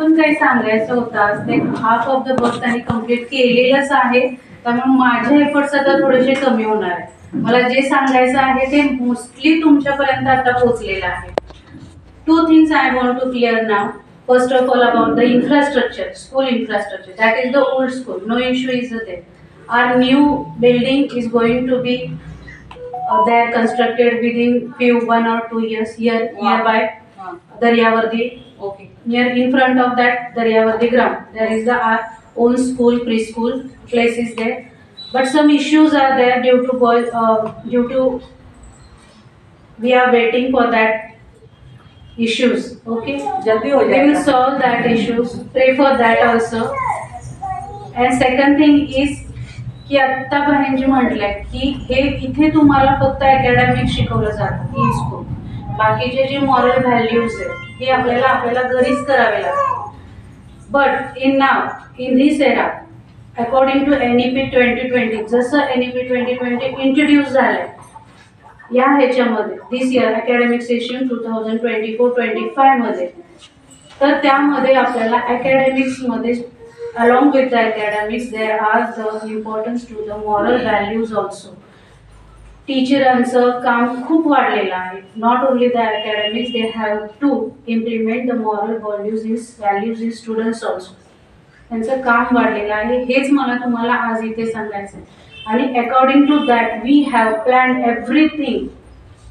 पण काही सांगायचं होतं ते हाफ ऑफ द वर्क त्यांनी कम्प्लीट केलेलंच आहे, त्यामुळे माझे एफर्ट्स आता थोडेसे कमी होणार आहे. मला जे सांगायचं आहे ते मोस्टली तुमच्यापर्यंत आता पोहोचलेलं आहे. Two things I want to clear now. First of all, about the infrastructure, school infrastructure. That is the old school. No issue is there. Our new building is going to be there constructed within few 1 or 2 years here nearby Daryavardi. Okay. Near in front of that Daryavardi ground, there is the our own school preschool place is there. But some issues are there due to we are waiting for that issues. Okay, we will solve that issues. Pray for that also. And second thing is की आत्ता बहिणजी म्हटलंय की हे इथे तुम्हाला फक्त academic शिकवलं जातं इन स्कूल, बाकीचे जे मॉरल व्हॅल्यूज आहेत हे आपल्याला घरीच करावे लागतात. But in this era according to NEP 2020, जसं NEP 2020 इंट्रोड्यूस झालंय या ह्याच्यामध्ये दिस इयर अकॅडमिक सेशन 2024-25 मध्ये, तर त्यामध्ये आपल्याला अकॅडमिक्स मध्ये along with the academics there are the importance to the moral values also. टीचरांचं काम खूप वाढलेलं आहे. Not only the academics, they have to implement the moral values in students also. त्यांचं काम वाढलेलं आहे, हेच मला तुम्हाला आज इथे सांगायचं आहे. आणि according to that we have plan everything,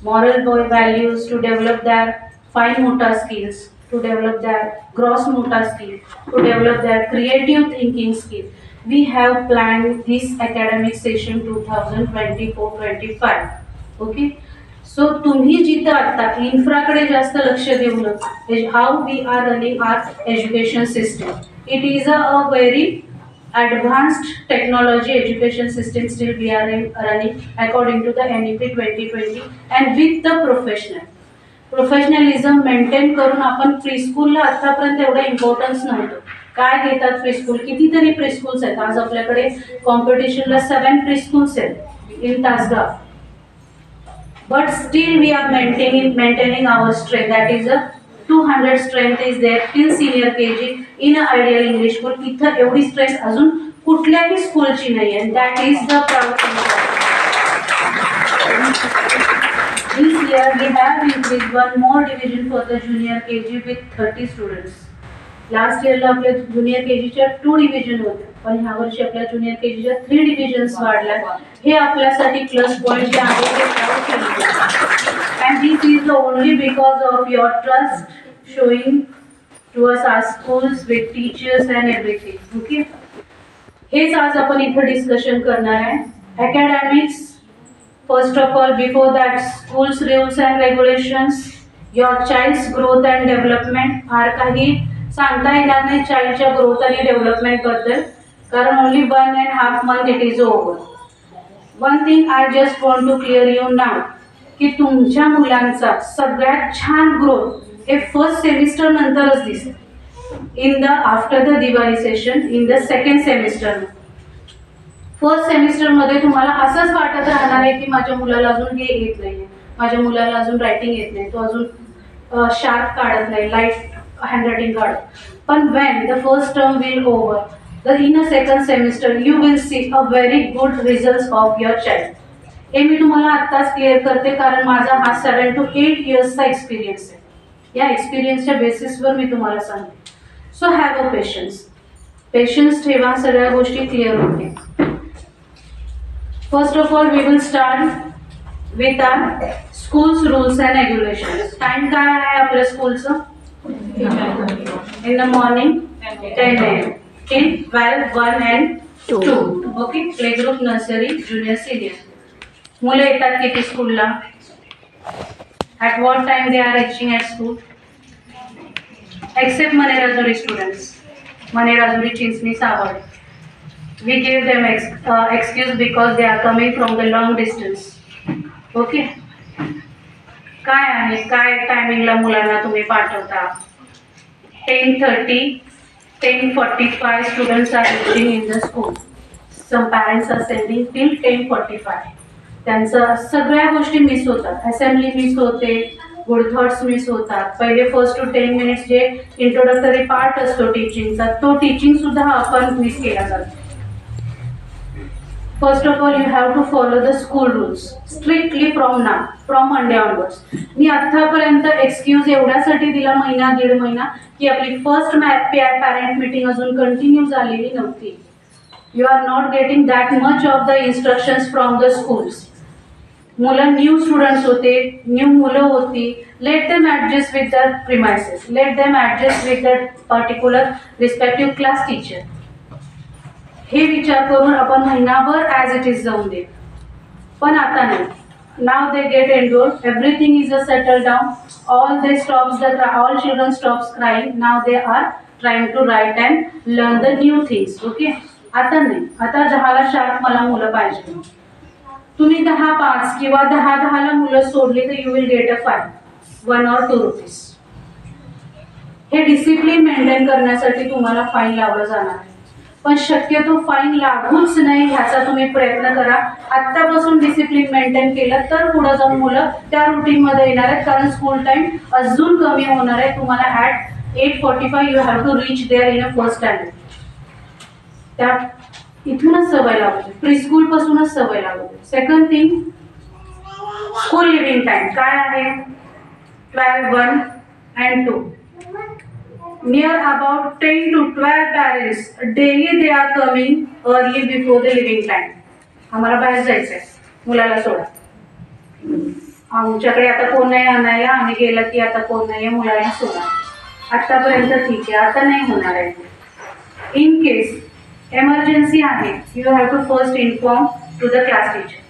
moral values to develop their fine motor skills, to develop their gross motor skills, to develop their creative thinking skills. We have planned this academic session 2024-25. Okay, so तुम्ही जिथं आता इन्फ्राकडे जास्त लक्ष देऊन how we are running our education system. It is a very advanced technology education system still we are running according to the NEP 2020 and with the professionalism maintain करून आपण प्रीस्कूलला आतापर्यंत एवढा इम्पॉर्टन्स नव्हतं. काय देतात प्रीस्कूल, कितीतरी प्रीस्कूल्स आहेत. आज आपल्याकडे कॉम्पिटिशनला 7 प्रीस्कूल्स आहेत in Tasgaon. But still we are maintaining our strength, that is a 200 strength is there till senior KG in a ideal English school. इथं एवढी स्ट्रेंथ अजून कुठल्याही स्कूलची नाही आहे. That is the proud thing. This year we have increased one more division for the junior KG with 30 students. Last इयरला आपल्या junior केजीच्या 2 division होते, पण ह्या वर्षी आपल्या ज्युनियर केजीच्या 3 डिव्हिजन्स वाढल्या. हे आपल्यासाठी प्लस पॉइंट आहे. And this is only because of your trust showing towards our schools with teachers and everything. Okay, हेच आज आपण इथे डिस्कशन करणार आहे. Academics, first of all, before that, schools rules and regulations, your child's growth and development. आर काही सांगता येणार नाही चाइल्डच्या ग्रोथ आणि डेव्हलपमेंट बद्दल, कारण only 1.5 month it is over. One thing I just want to clear you now की तुमच्या मुलांचा सगळ्यात छान ग्रोथ हे फर्स्ट सेमिस्टर नंतरच दिसेल. In the after the Diwali session in the second semester. First semester मध्ये तुम्हाला असंच वाटत राहणार आहे की माझ्या मुलाला अजून हे येत नाही, माझ्या मुलाला अजून रायटिंग येत नाही, तो अजून शार्प काढत नाही, light handwriting card. But when the first term will over, in a second semester you will see a very good results of your child. हे मी तुम्हाला आत्ताच क्लिअर करते, कारण माझा हा 7 to 8 yearsचा एक्सपिरियन्स आहे. या एक्सपिरियन्सच्या बेसिसवर मी तुम्हाला सांगते. सो हॅव अ पेशन्स ठेवा, सगळ्या गोष्टी क्लिअर होतील. First of all we will start with our schools rules and regulations. Time काय आहे आपल्या स्कूलचं? In the morning 10 AM till 12, 1 and 2. Okay, playgroup, nursery, junior, senior. मुले येतात किती स्कूलला? At what time they are reaching at school? Except Manerajuri students. Manerajuri, Chinsni, Savod. We give them excuse because they are coming from the long distance. Okay. काय आहे, काय टायमिंगला मुलांना तुम्ही पाठवता? 10:30, 10:45 students are reaching in the school. Some parents are sending till 10:45. त्यांचं सगळ्या गोष्टी मिस होतात. असेंब्ली मिस होते, गुड थॉट्स मिस होतात. पहिले 1 to 10 मिनिट्स जे इंट्रोडक्टरी पार्ट असतो टीचिंगचा, तो टीचिंग सुद्धा आपण मिस केला जातो. First of all, you have to follow the school rules strictly from now, from Monday onwards. मी आतापर्यंत एक्सक्यूज एवढ्यासाठी दिला महिना दीड महिना की आपली फर्स्ट पॅरेंट मीटिंग अजून कंटिन्यू झालेली नव्हती. You are not getting that much of the instructions from the schools. मुलं न्यू स्टुडंट्स होते, न्यू मुलं होती. Let them adjust with the premises, let them adjust with the particular respective class teacher. हे विचार करून आपण महिनाभर ॲज इट इज जाऊन दे. पण आता नाही. Now they get enrolled, everything is a settle down, all they stops the all children stops crying. Now they are trying to write and learn the new things. Okay, आता नाही. आता 10ला sharp मला मुलं पाहिजे. तुम्ही 10-5 किंवा 10-10ला मुलं सोडली तर you will get a fine, 1 or 2 rupees. हे डिसिप्लिन मेंटेन करण्यासाठी तुम्हाला फाईन लावलं जाणार आहे. पण शक्यतो फाईन लागूच नाही ह्याचा तुम्ही प्रयत्न करा. आत्तापासून डिसिप्लिन मेंटेन केलं तर पुढे जाऊन मुलं त्या रुटीनमध्ये येणार आहेत. कारण स्कूल टाइम अजून कमी होणार आहे. तुम्हाला at 8:45 you have to reach there in a first standard. त्या इथूनच सवय लागते, प्री स्कूल पासूनच सवय लागते. Second thing, school leaving time काय आहे? 12, 1 and 2. Near about 10 to 12 parents daily they are coming early before the living time. आम्हाला बाहेर जायचंय, मुलाला सोडा. आमच्याकडे आता कोण नाही आणायला, आम्ही गेलं की आता कोण नाहीये, मुलाला सोडा. आतापर्यंत ठीक आहे, आता नाही होणार आहे. इन केस एमर्जन्सी आहे, you have to first inform to the class teacher.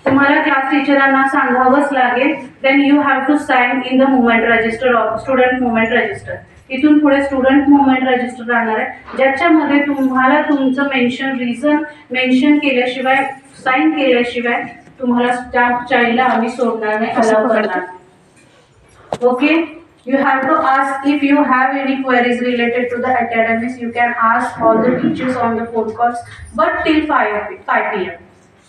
तुम्हाला क्लास टीचरांना सांगावंच लागेल. Then you have to sign in the movement register of student movement register. इथून पुढे स्टुडंट मुवमेंट रजिस्टर राहणार आहे, ज्याच्यामध्ये तुम्हाला तुमचं रिझन मेन्शन केल्याशिवाय, साइन केल्याशिवाय तुम्हाला त्या चाइल्डला आम्ही सोडणार नाही, अलाउ करणार. Okay, you have to ask if you have any queries related to the academics. You can ask all the teachers on the phone calls, but till 5 p.m.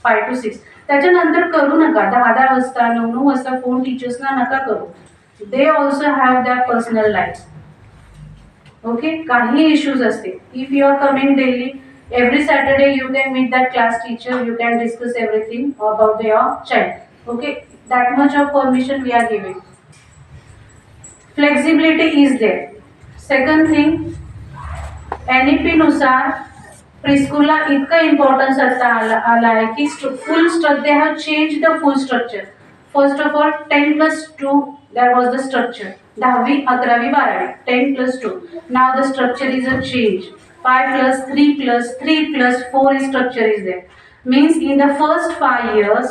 5 to 6. त्याच्यानंतर करू नका. 10 वाजता 9 वाजता फोन टीचर्सना नका करू. They also have that personal life. Okay, काही issues असते. If you are coming daily, every Saturday you can meet that class teacher, you can discuss everything about your child. Okay, that much of permission we are giving. Flexibility is there. Second thing, NEP नुसार प्रीस्कूलला इतका importance आता आला आहे की full structure, they have change the full structure. First of all 10+2 that was the structure. 10वी 11वी 12वी 10+2. नाव the structure is a change. 5+3+3+4 structure is there. Means in the first 5 years,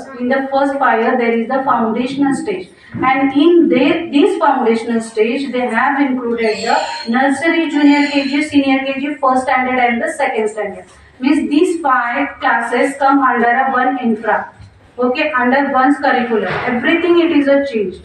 there is the foundational stage, and in this foundational stage they have included the nursery, junior KG, senior KG, first standard and the second standard. Means these 5 classes come under a one infra. Okay, under one's curriculum. Everything it is a changed.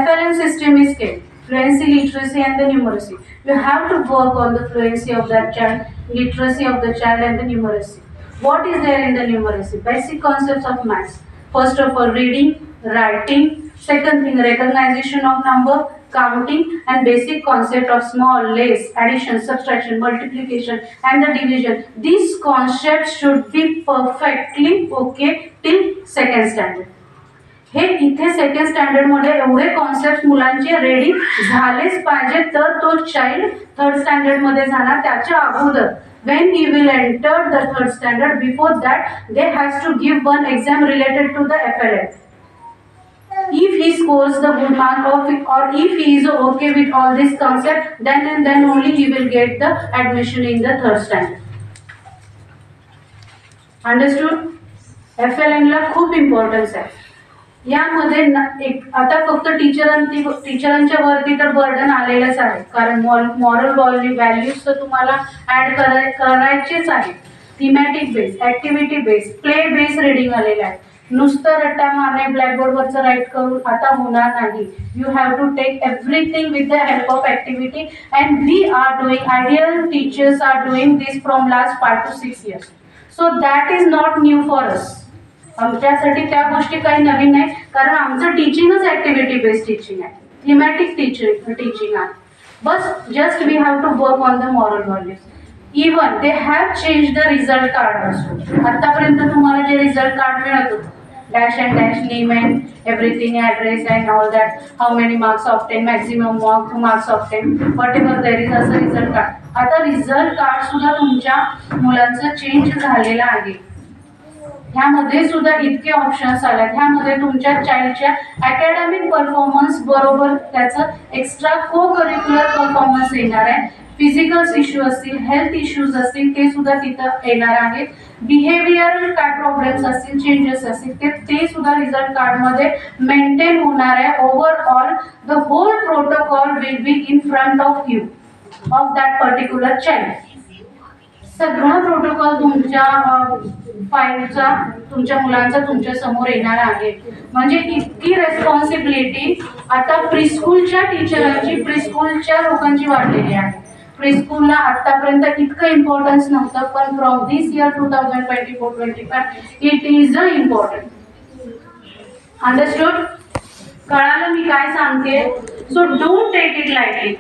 FLN system is kept. Fluency, literacy and the numeracy. You have to work on the fluency of that child, literacy of the child and the numeracy. What is there in the numeracy? Basic concepts of maths. First of all, reading, writing. Second thing, recognition of number, counting, and basic concept of small, less, addition, subtraction, multiplication, and the division. These concepts should be perfectly okay till second standard. हे इथे second standard मध्ये एवढे concept मुलांचे ready झालेच पाहिजे, तर तो child third standard मध्ये जाणार. त्याच्या अगोदर when he will enter the third standard, before that they has to give one exam related to the FLN. If he scores the good mark or if he is okay with all this concept, then and then only he will get the admission in the third standard. Understood? FLN ला खूप importance आहे. यामध्ये आता फक्त टीचरांच्या वरती तर burden आलेलंच आहे, कारण मॉरल व्हॅल्यूज तर तुम्हाला ऍड करायचेच आहे. Thematic base, activity base, play base reading आलेलं आहे. नुसतं रट्टा मारणे, ब्लॅकबोर्डवरचं राईट करून आता होणार नाही. You have to take everything with the help of activity, and we are doing, ideal teachers are doing this from last 5 to 6 years. So that is not new for us. आमच्यासाठी त्या गोष्टी काही नवीन नाही, कारण आमचं टीचिंगच ऍक्टिव्हिटी बेस्ड टीचिंग आहे, thematic teaching आहे. बस just we have to work on the moral values. Even they have change the result card also. आतापर्यंत तुम्हाला जे रिझल्ट कार्ड मिळत होतं, dash and dash name and everything, address and all that, how many marks obtained, maximum marks obtained, whatever there is असं result card. आता result card सुद्धा तुमच्या मुलांचं चेंज झालेलं आहे. ह्यामध्ये सुद्धा इतके ऑप्शन्स आलेत. ह्यामध्ये तुमच्या चाइल्डच्या अकॅडमिक परफॉर्मन्स बरोबर त्याचं एक्स्ट्रा को करिक्युलर परफॉर्मन्स येणार आहे. फिजिकल इश्यू असतील, हेल्थ इश्यूज असतील, ते सुद्धा तिथं येणार आहेत. बिहेवियरल काय प्रॉब्लेम्स असतील, चेंजेस असतील, ते सुद्धा रिझल्ट कार्ड मध्ये मेंटेन होणार आहे. Overall the whole protocol will be in front of you of that particular child. सगळा प्रोटोकॉल तुमच्या फाईलचा, तुमच्या मुलांचा तुमच्या समोर येणार आहे. म्हणजे इतकी रेस्पॉन्सिबिलिटी आता प्रीस्कूलच्या टीचरांची, प्रीस्कूलच्या लोकांची वाढलेली आहे. प्रीस्कूलला आतापर्यंत इतकं इम्पॉर्टन्स नव्हतं, पण from this year 2024-25 it is a important. Understood? कळालं मी काय सांगते? So don't take it lightly.